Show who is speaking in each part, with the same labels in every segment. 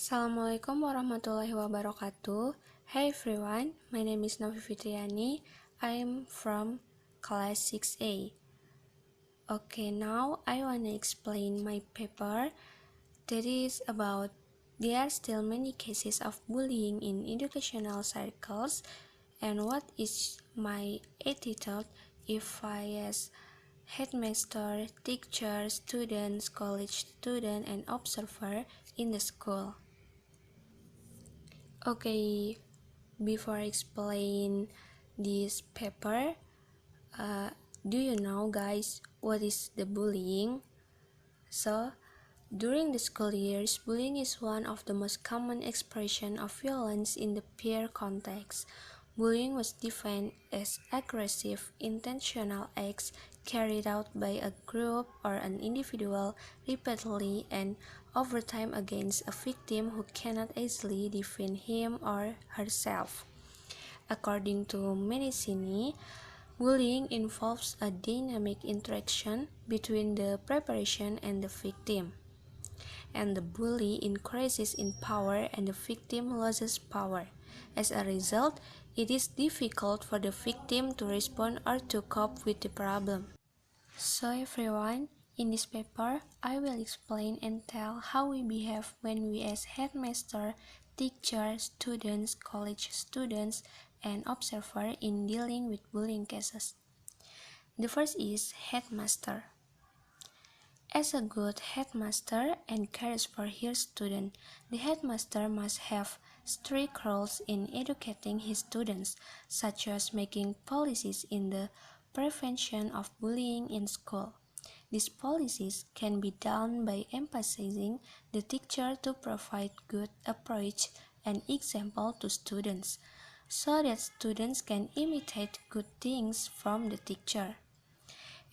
Speaker 1: Assalamualaikum warahmatullahi wabarakatuh. Hi everyone, my name is Novi Fitriyani. I'm from class 6A. Okay, now I want to explain my paper that is about there are still many cases of bullying in educational circles and what is my attitude if I as headmaster, teacher, students, college student, and observer in the school. Okay, before I explain this paper, do you know guys what is the bullying? So, during the school years, bullying is one of the most common expression of violence in the peer context. Bullying was defined as aggressive, intentional acts carried out by a group or an individual repeatedly and over time against a victim who cannot easily defend him or herself. According to medicine, bullying involves a dynamic interaction between the preparation and the victim, and the bully increases in power and the victim loses power. As a result, it is difficult for the victim to respond or to cope with the problem. So everyone, in this paper, I will explain and tell how we behave when we as headmaster, teacher, students, college students, and observer in dealing with bullying cases. The first is headmaster. As a good headmaster and cares for his student, the headmaster must have strict rules in educating his students, such as making policies in the prevention of bullying in school. These policies can be done by emphasizing the teacher to provide good approach and example to students, so that students can imitate good things from the teacher.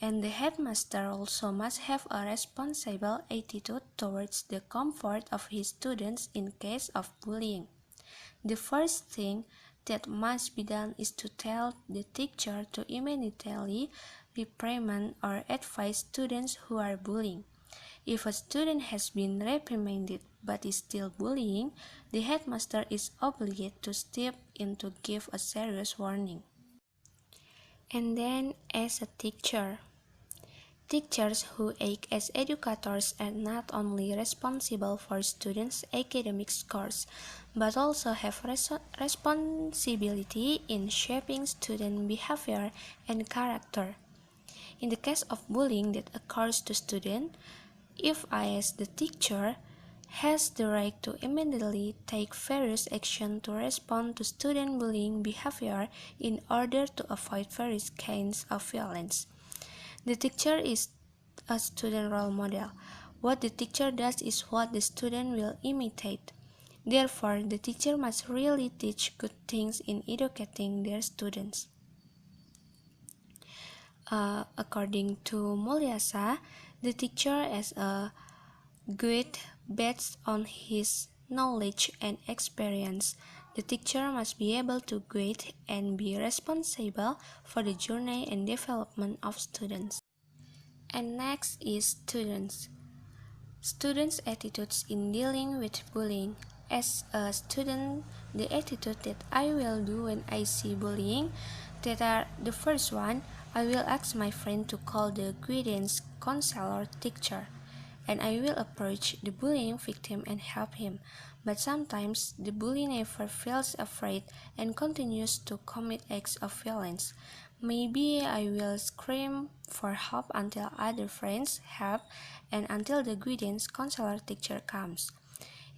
Speaker 1: And the headmaster also must have a responsible attitude towards the comfort of his students in case of bullying. The first thing that must be done is to tell the teacher to immediately reprimand or advise students who are bullying. If a student has been reprimanded but is still bullying, the headmaster is obligated to step in to give a serious warning. And then, as a teacher, teachers who act as educators are not only responsible for students' academic scores, but also have responsibility in shaping student behavior and character. In the case of bullying that occurs to students, if I as the teacher has the right to immediately take various action to respond to student bullying behavior in order to avoid various kinds of violence. The teacher is a student role model. What the teacher does is what the student will imitate. Therefore, the teacher must really teach good things in educating their students. According to Mulyasa, the teacher is a guide based on his knowledge and experience. The teacher must be able to guide and be responsible for the journey and development of students. And next is students. Students' attitudes in dealing with bullying. As a student, the attitude that I will do when I see bullying, that are the first one, I will ask my friend to call the guidance counselor teacher, and I will approach the bullying victim and help him. But sometimes the bully never feels afraid and continues to commit acts of violence. Maybe I will scream for help until other friends help and until the guidance counselor teacher comes.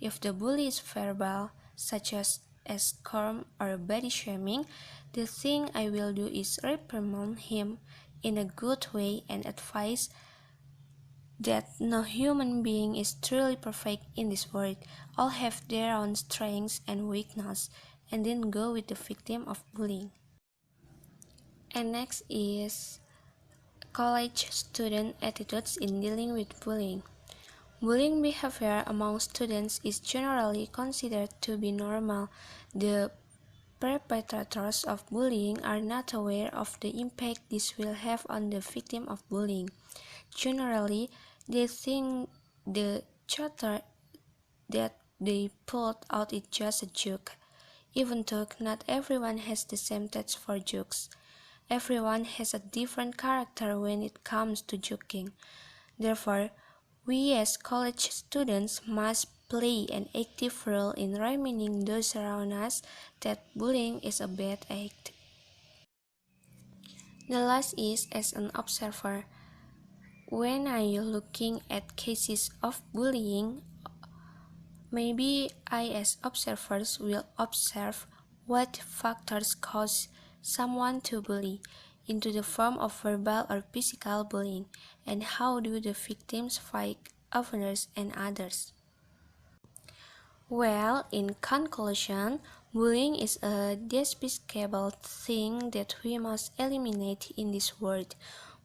Speaker 1: If the bully is verbal, such as scorn or body shaming, the thing I will do is reprimand him in a good way and advise that no human being is truly perfect in this world. All have their own strengths and weaknesses, and then go with the victim of bullying. And next is college student attitudes in dealing with bullying. Bullying behavior among students is generally considered to be normal. The perpetrators of bullying are not aware of the impact this will have on the victim of bullying. Generally, they think the chatter that they put out it's just a joke. Even though not everyone has the same taste for jokes. Everyone has a different character when it comes to joking. Therefore, we as college students must play an active role in reminding those around us that bullying is a bad act. The last is as an observer. When I looking at cases of bullying, maybe I as observers will observe what factors cause someone to bully into the form of verbal or physical bullying, and how do the victims fight offenders and others. Well, in conclusion, bullying is a despicable thing that we must eliminate in this world.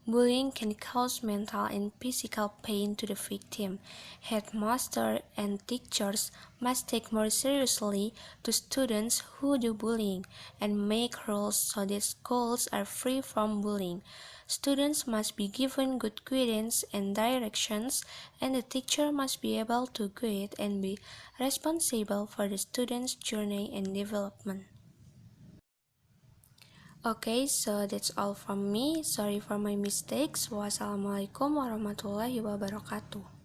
Speaker 1: Bullying can cause mental and physical pain to the victim. Headmaster and teachers must take more seriously to students who do bullying and make rules so that schools are free from bullying. Students must be given good guidance and directions, and the teacher must be able to guide and be responsible for the student's journey and development. Okay, so that's all from me. Sorry for my mistakes. Wassalamualaikum warahmatullahi wabarakatuh.